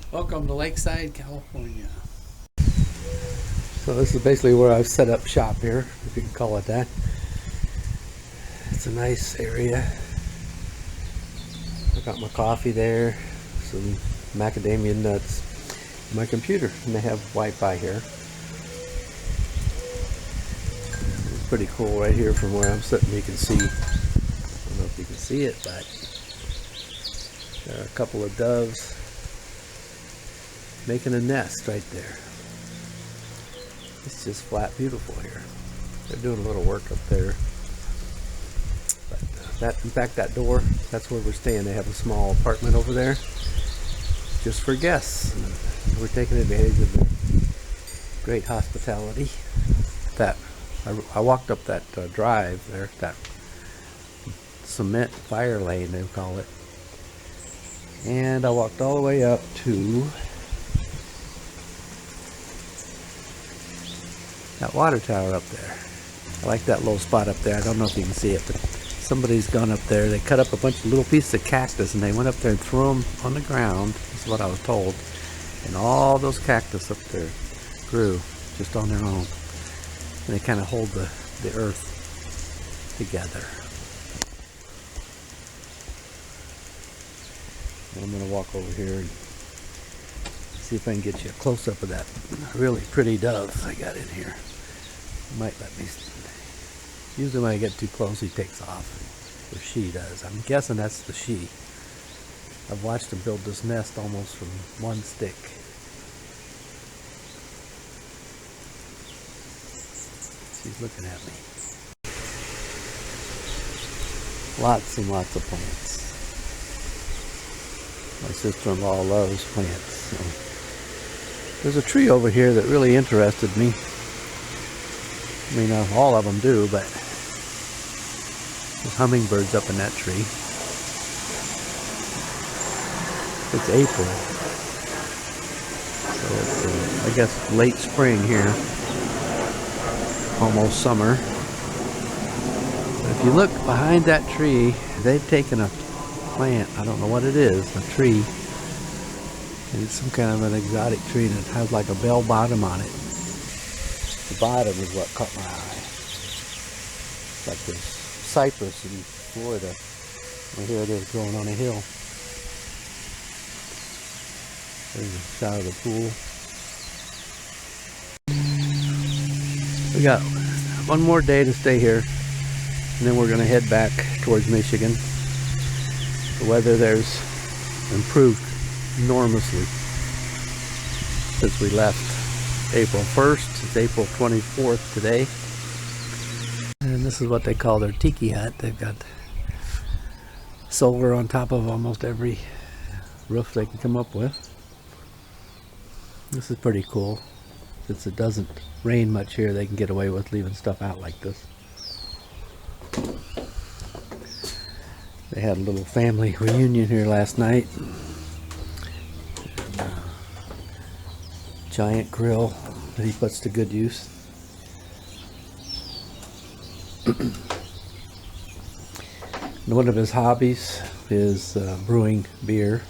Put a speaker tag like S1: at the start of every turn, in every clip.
S1: Welcome to Lakeside, California. So this is basically where I've set up shop here, if you can call it that. It's a nice area. I got my coffee there, some macadamia nuts, my computer, and they have Wi-Fi here. It's pretty cool right here from where I'm sitting. You can see, I don't know if you can see it, but there are a couple of doves making a nest right there. It's just flat beautiful here. They're doing a little work up there. But that, in fact, that door, that's where we're staying. They have a small apartment over there just for guests. And we're taking advantage of their great hospitality. That I walked up that drive there, that cement fire lane they call it. And I walked all the way up to that water tower up there. I like that little spot up there. I don't know if you can see it, but somebody's gone up there. They cut up a bunch of little pieces of cactus and they went up there and threw them on the ground. That's what I was told. And all those cactus up there grew just on their own. And they kind of hold the earth together. And I'm going to walk over here and see if I can get you a close-up of that really pretty dove I got in here. Might let me. Usually when I get too close he takes off, or she does. I'm guessing that's the she. I've watched him build this nest almost from one stick. She's looking at me. Lots and lots of plants. My sister-in-law loves plants. So. There's a tree over here that really interested me. I mean, all of them do, but there's hummingbirds up in that tree. It's April, so it's, I guess, late spring here, almost summer. But if you look behind that tree, they've taken a plant, I don't know what it is, a tree, and it's some kind of an exotic tree, and it has like a bell bottom on it. The bottom is what caught my eye. It's like this cypress in Florida. And here it is growing on a hill. There's a shot of the pool. We got one more day to stay here, and then we're going to head back towards Michigan. The weather there's improved enormously since we left April 1st. It's April 24th today. And this is what they call their tiki hut. They've got solar on top of almost every roof they can come up with. This is pretty cool. Since it doesn't rain much here, they can get away with leaving stuff out like this. They had a little family reunion here last night. Giant grill that he puts to good use. One of his hobbies is brewing beer.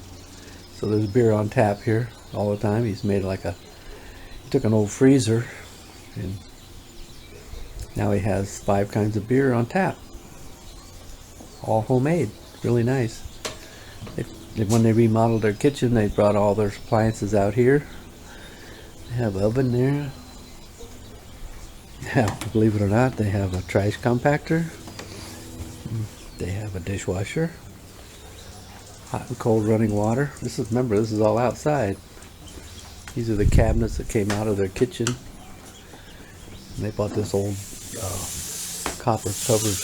S1: So there's beer on tap here all the time. He's made like he took an old freezer and now he has 5 kinds of beer on tap. All homemade. Really nice. When they remodeled their kitchen, they brought all their appliances out here. They have an oven there. Yeah, believe it or not, they have a trash compactor. They have a dishwasher. Hot and cold running water. Remember, this is all outside. These are the cabinets that came out of their kitchen. And they bought this old copper covered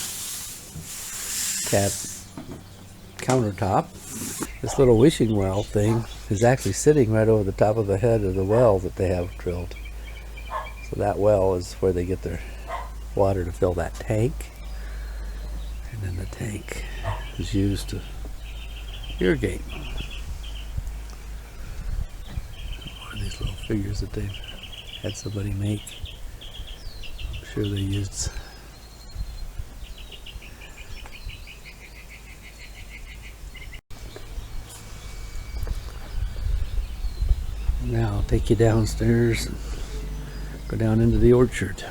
S1: countertop. This little wishing well thing is actually sitting right over the top of the head of the well that they have drilled. So that well is where they get their water to fill that tank. And then the tank is used to irrigate. Or these little figures that they've had somebody make. I'm sure they used Now I'll take you downstairs and go down into the orchard.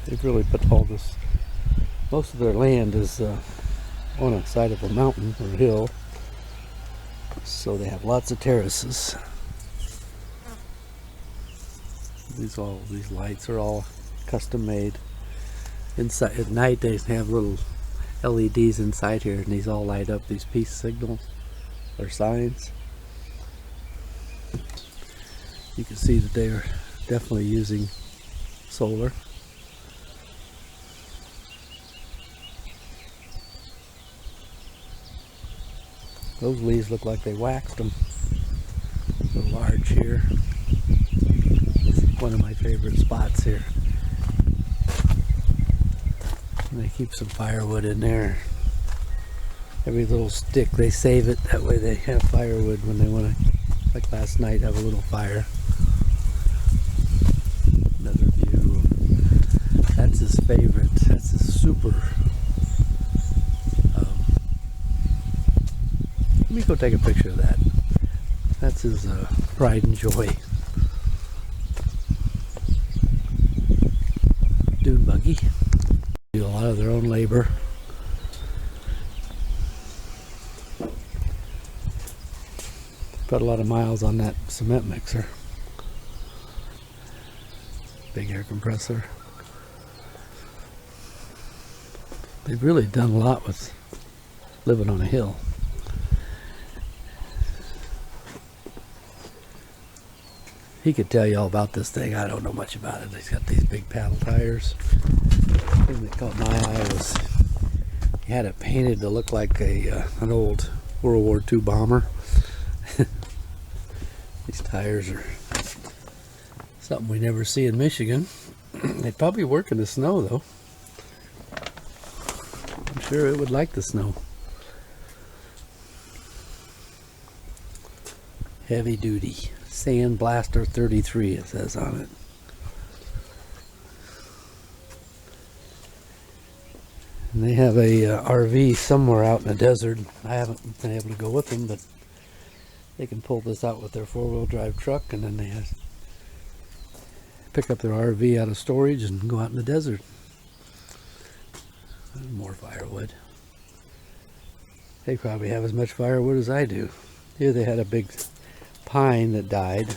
S1: They've really put all this, most of their land is on a side of a mountain or a hill, so they have lots of terraces. These lights are all custom made. Inside at night they have little LEDs inside here, and these all light up, these peace signals or signs. You can see that they are definitely using solar. Those leaves look like they waxed them. The large here. One of my favorite spots here. And they keep some firewood in there. Every little stick, they save it. That way they have firewood when they want to, like last night, have a little fire. Another view. That's his favorite. That's his super. Let me go take a picture of that. That's his pride and joy. Dune buggy. Do a lot of their own labor. Put a lot of miles on that cement mixer. Big air compressor. They've really done a lot with living on a hill. He could tell you all about this thing. I don't know much about it. He's got these big paddle tires. The thing that caught my eye was he had it painted to look like an old World War II bomber. These tires are something we never see in Michigan. They'd probably work in the snow though. I'm sure it would like the snow. Heavy duty. Sand Blaster 33 it says on it. And they have a RV somewhere out in the desert. I haven't been able to go with them, but they can pull this out with their four-wheel drive truck, and then they pick up their RV out of storage and go out in the desert. And more firewood. They probably have as much firewood as I do. Here they had a big pine that died,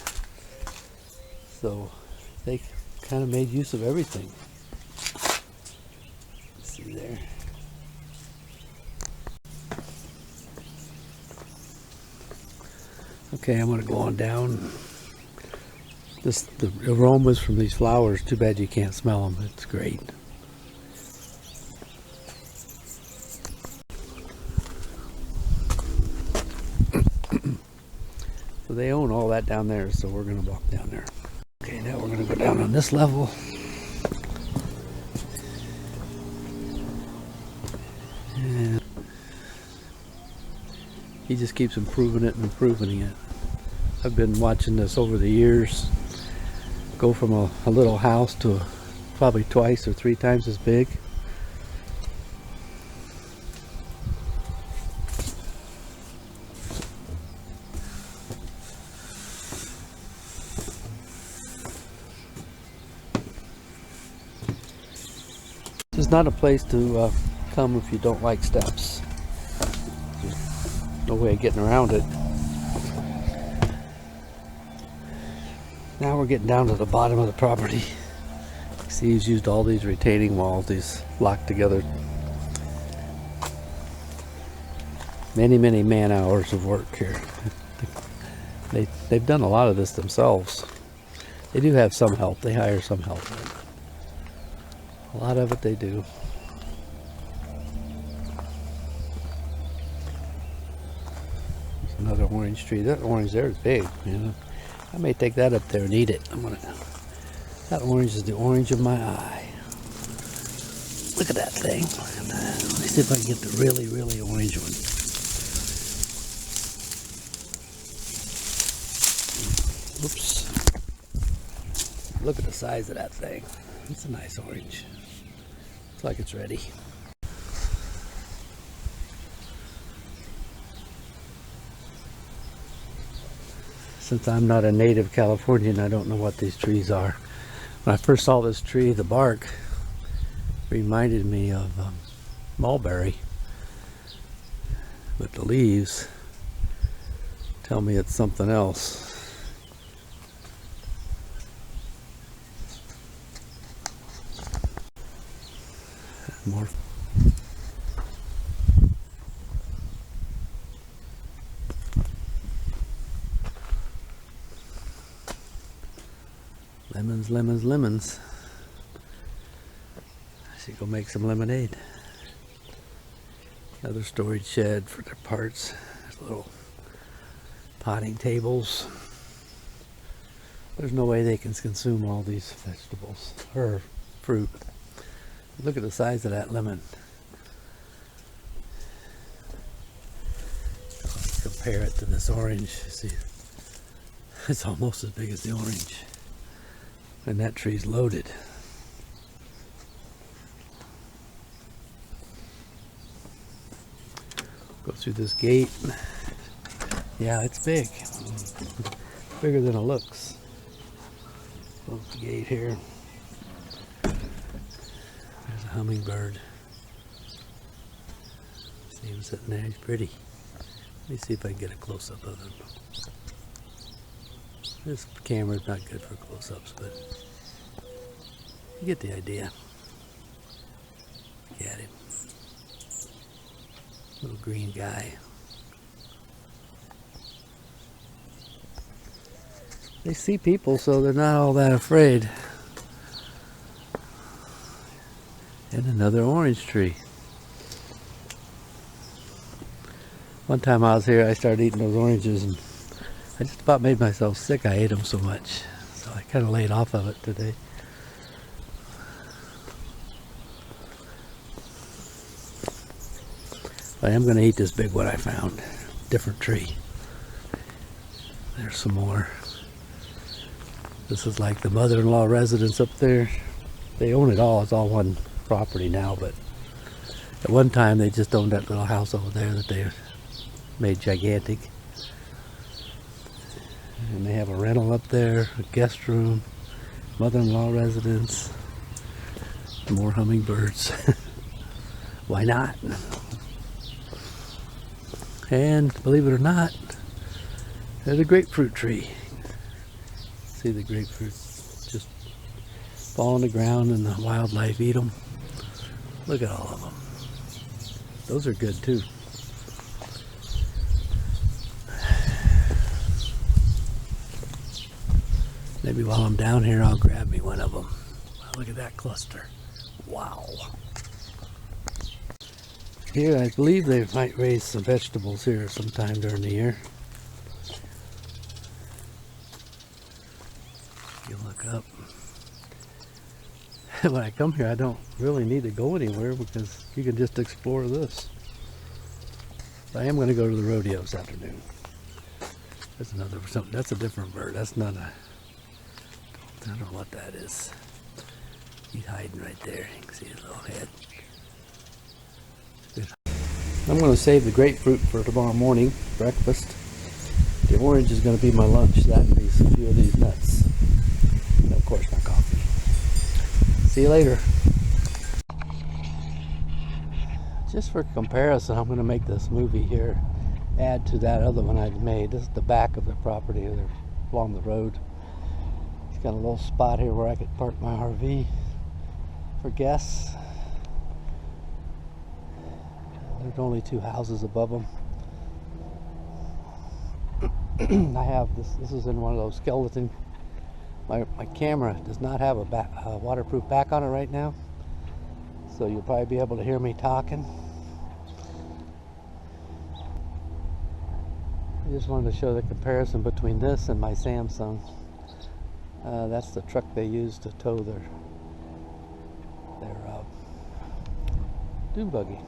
S1: so they kind of made use of everything. Let's see there. Okay, I'm gonna go on down. The aromas from these flowers, too bad you can't smell them. It's great. So they own all that down there, so we're gonna walk down there. Okay, now we're gonna go down on this level. And he just keeps improving it and improving it. I've been watching this over the years go from a little house to probably twice or three times as big. This is not a place to come if you don't like steps. There's no way of getting around it. Now we're getting down to the bottom of the property. See, he's used all these retaining walls, these locked together. Many man hours of work here. They've done a lot of this themselves. They do have some help. They hire some help. A lot of it they do. There's another orange tree. That orange there is big, you know. I may take that up there and eat it. That orange is the orange of my eye. Look at that thing. Look at that. Let me see if I can get the really orange one. Oops. Look at the size of that thing. It's a nice orange. Looks like it's ready. Since I'm not a native Californian, I don't know what these trees are. When I first saw this tree, the bark reminded me of mulberry, but the leaves tell me it's something else. More. Lemons, lemons, lemons. I should go make some lemonade. Another storage shed for their parts. There's little potting tables. There's no way they can consume all these vegetables or fruit. Look at the size of that lemon. Let's compare it to this orange. See, it's almost as big as the orange. And that tree's loaded. Go through this gate. Yeah, it's big. Bigger than it looks. Close the gate here. There's a hummingbird. See him sitting there, he's pretty. Let me see if I can get a close-up of him. This camera's not good for close-ups, but you get the idea. Look at him. Little green guy. They see people, so they're not all that afraid. And another orange tree. One time I was here, I started eating those oranges, and I just about made myself sick. I ate them so much. So I kind of laid off of it today. But I am going to eat this big one I found. Different tree. There's some more. This is like the mother-in-law residence up there. They own it all. It's all one property now, but at one time they just owned that little house over there that they made gigantic. And they have a rental up there, a guest room, mother-in-law residence, more hummingbirds. Why not? And believe it or not, there's a grapefruit tree. See the grapefruit just fall on the ground and the wildlife eat them. Look at all of them. Those are good too. Maybe while I'm down here, I'll grab me one of them. Look at that cluster. Wow. Here, I believe they might raise some vegetables here sometime during the year. You look up. When I come here, I don't really need to go anywhere because you can just explore this. I am going to go to the rodeo this afternoon. That's another something. That's a different bird. That's not a. I don't know what that is. He's hiding right there. You can see his little head. I'm going to save the grapefruit for tomorrow morning breakfast. The orange is going to be my lunch. That and a few of these nuts. And of course, my coffee. See you later. Just for comparison, I'm going to make this movie here add to that other one I've made. This is the back of the property there along the road. It's got a little spot here where I could park my RV for guests. There's only 2 houses above them. I have this is in one of those skeleton. My camera does not have a waterproof back on it right now, so you'll probably be able to hear me talking. I just wanted to show the comparison between this and my Samsung. That's the truck they use to tow their dune buggy.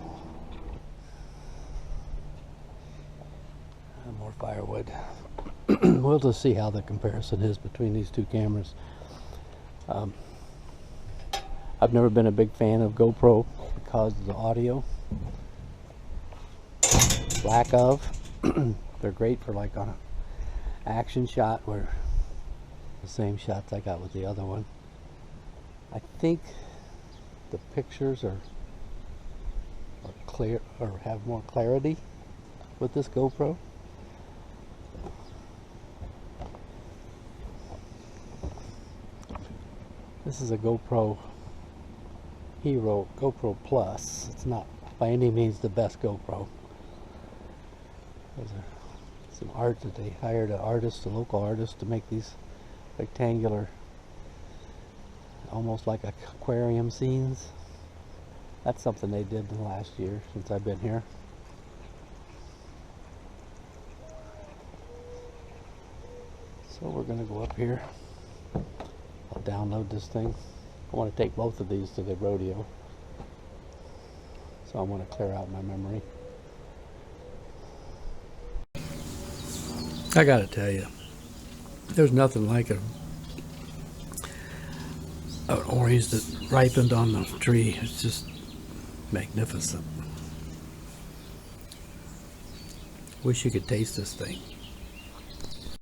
S1: More firewood. We'll just see how the comparison is between these 2 cameras. I I've never been a big fan of GoPro because of the audio. Lack of. They're great for like on an action shot, where the same shots I got with the other one. I think the pictures are clear, or have more clarity with this GoPro. This is a GoPro Hero, GoPro Plus. It's not by any means the best GoPro. Those are some art that they hired an artist, a local artist, to make these rectangular, almost like aquarium scenes. That's something they did in the last year since I've been here. So we're going to go up here. I'll download this thing. I want to take both of these to the rodeo, so I want to clear out my memory. I gotta tell you, there's nothing like an orange that ripened on the tree. It's just magnificent. Wish you could taste this thing.